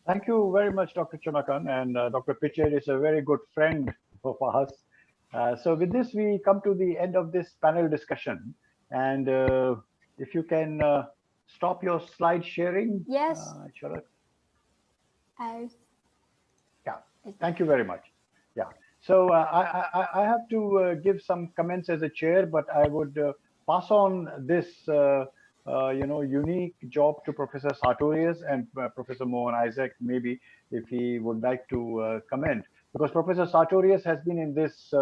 Thank you very much, Dr. Chanakan, and Dr. Pichai is a very good friend of ours. So with this, we come to the end of this panel discussion. And if you can stop your slide sharing, Yes, Sharat. I. Yeah, thank you very much. Yeah, so I have to give some comments as a chair, but I would pass on this, unique job to Professor Sartorius and Professor Mohan Isaac, maybe if he would like to comment, because Professor Sartorius has been in this,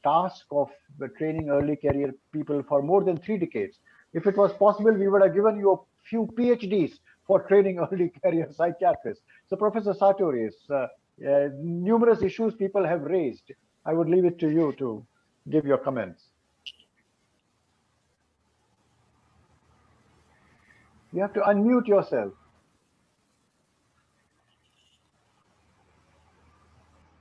task of training early career people for more than 3 decades. If it was possible, we would have given you a few PhDs for training early career psychiatrists. So, Professor Sartorius, numerous issues people have raised. I would leave it to you to give your comments. You have to unmute yourself.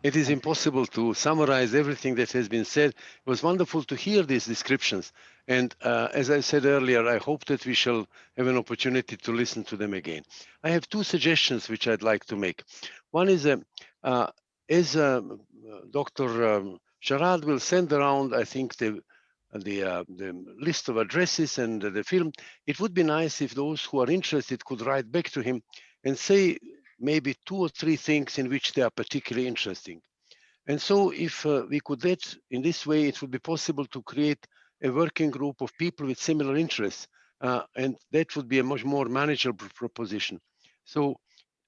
It is impossible to summarize everything that has been said. It was wonderful to hear these descriptions. And as I said earlier, I hope that we shall have an opportunity to listen to them again. I have two suggestions which I'd like to make. One is, as Dr. Sharad will send around, I think, the list of addresses and the film, it would be nice if those who are interested could write back to him and say maybe 2 or 3 things in which they are particularly interesting. And so if we could that, in this way, it would be possible to create a working group of people with similar interests. And that would be a much more manageable proposition. So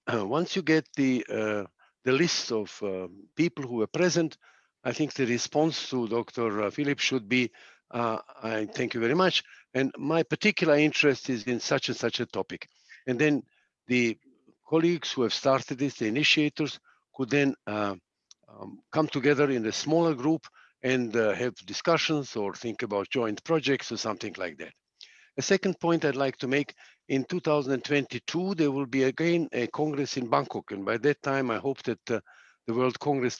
once you get the list of people who were present, I think the response to Dr. Philip should be, I thank you very much. And my particular interest is in such and such a topic. And then the colleagues who have started this, the initiators, could then come together in a smaller group and have discussions or think about joint projects or something like that. A second point I'd like to make, in 2022, there will be again a Congress in Bangkok. And by that time, I hope that the World Congress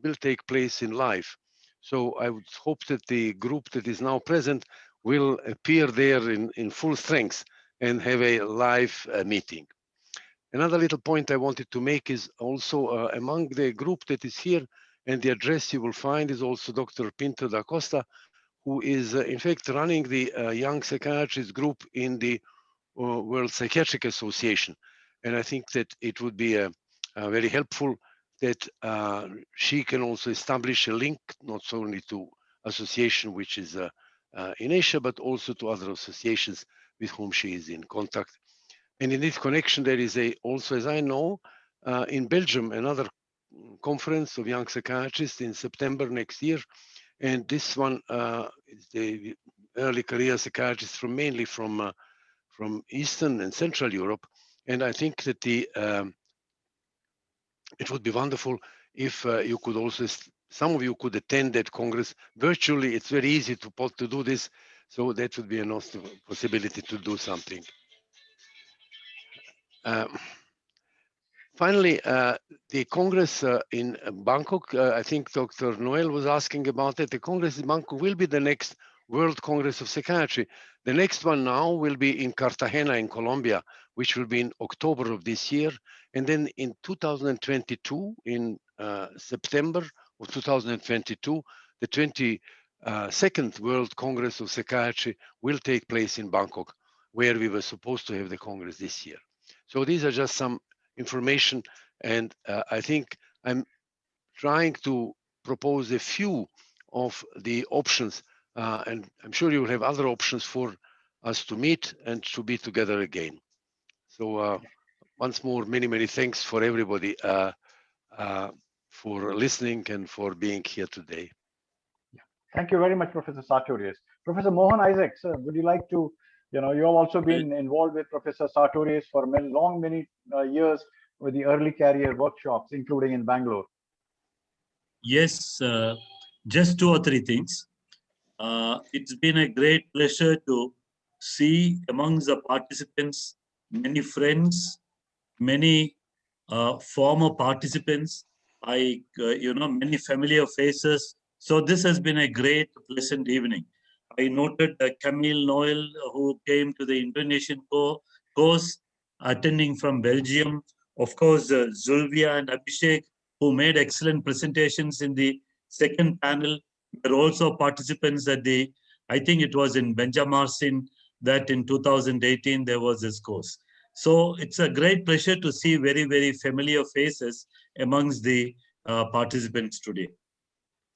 will take place in live. So I would hope that the group that is now present will appear there in full strength and have a live meeting. Another little point I wanted to make is also among the group that is here, and the address you will find is also Dr. Pinto da Costa, who is in fact running the young psychiatrist group in the World Psychiatric Association. And I think that it would be very helpful that she can also establish a link, not only to association which is in Asia, but also to other associations with whom she is in contact. And in this connection, there is also, as I know, in Belgium, another conference of young psychiatrists in September next year. And this one is the early career psychiatrists mainly from Eastern and Central Europe. And I think that it would be wonderful if you could also, some of you could attend that Congress virtually. It's very easy to do this. So that would be another possibility to do something. Finally, the Congress in Bangkok, I think Dr. Noel was asking about it. The Congress in Bangkok will be the next World Congress of Psychiatry. The next one now will be in Cartagena in Colombia, which will be in October of this year. And then in 2022, in September of 2022, the 22nd World Congress of Psychiatry will take place in Bangkok, where we were supposed to have the Congress this year. So these are just some information, and I think I'm trying to propose a few of the options, and I'm sure you will have other options for us to meet and to be together again. So once more, many, many thanks for everybody for listening and for being here today. Thank you very much, Professor Sartorius. Professor Mohan Isaac, sir, would you like to, you have also been involved with Professor Sartorius for many years with the early career workshops, including in Bangalore. Yes, just 2 or 3 things. It's been a great pleasure to see amongst the participants many friends, many former participants, many familiar faces. So this has been a great, pleasant evening. I noted Camille Noel, who came to the Indonesian course, attending from Belgium. Of course, Zulvia and Abhishek, who made excellent presentations in the second panel, were also participants at the, I think it was in Benjamarsin, that in 2018 there was this course. So it's a great pleasure to see very, very familiar faces amongst the participants today.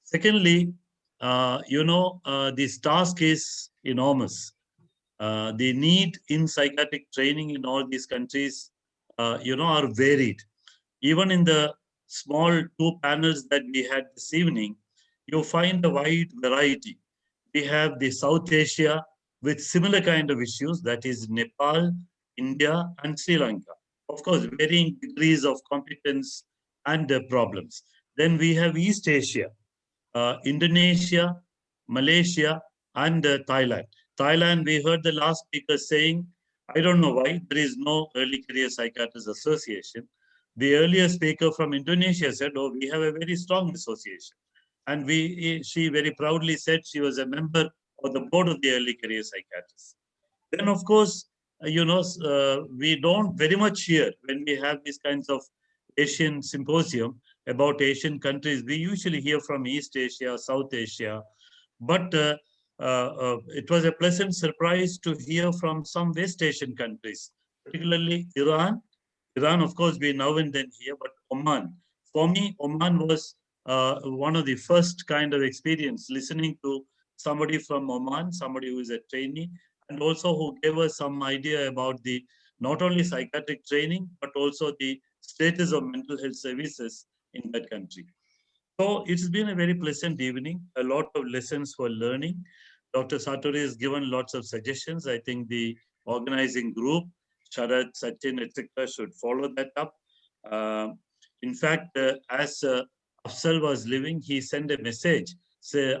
Secondly, this task is enormous. The need in psychiatric training in all these countries, are varied. Even in the small two panels that we had this evening, you find a wide variety. We have the South Asia with similar kind of issues, that is Nepal, India, and Sri Lanka. Of course, varying degrees of competence and problems. Then we have East Asia, Indonesia, Malaysia, and Thailand. Thailand, we heard the last speaker saying, I don't know why, there is no Early Career Psychiatrists Association. The earlier speaker from Indonesia said, oh, we have a very strong association. And she very proudly said she was a member of the board of the Early Career Psychiatrists. Then, of course, we don't very much hear when we have these kinds of Asian symposium about Asian countries. We usually hear from East Asia, South Asia, but it was a pleasant surprise to hear from some West Asian countries, particularly Iran. Iran, of course, we now and then hear, but Oman. For me, Oman was one of the first kind of experience listening to somebody from Oman, somebody who is a trainee, and also who gave us some idea about the not only psychiatric training, but also the status of mental health services in that country. So it's been a very pleasant evening, a lot of lessons for learning. Dr. Satori has given lots of suggestions. I think the organizing group, Sharad, Sachin, etc., should follow that up. In fact, as Afsal was leaving, he sent a message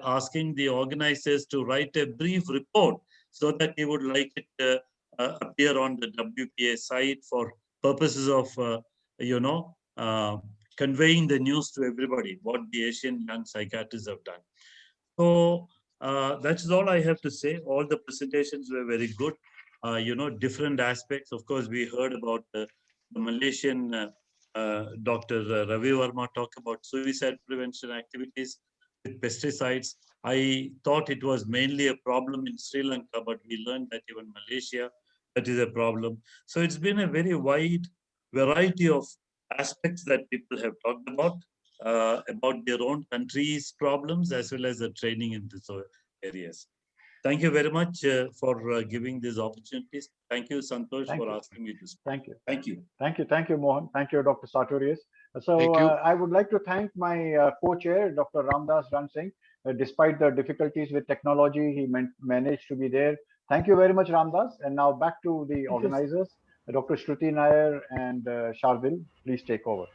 asking the organizers to write a brief report so that he would like it appear on the WPA site for purposes of, conveying the news to everybody, what the Asian young psychiatrists have done. So that's all I have to say. All the presentations were very good. Different aspects. Of course, we heard about the Malaysian Dr. Ravi Verma talk about suicide prevention activities with pesticides. I thought it was mainly a problem in Sri Lanka, but we learned that even Malaysia, that is a problem. So it's been a very wide variety of aspects that people have talked about their own country's problems as well as the training in these areas. Thank you very much for giving these opportunities. Thank you, Santosh, for asking me to speak. Thank you. Thank you. Thank you, Mohan. Thank you, Dr. Sartorius. So I would like to thank my co-chair, Dr. Ramdas Ran Singh. Despite the difficulties with technology, he managed to be there. Thank you very much, Ramdas. And now back to the organizers, Dr. Shruti Nair and Sharvil. Please take over.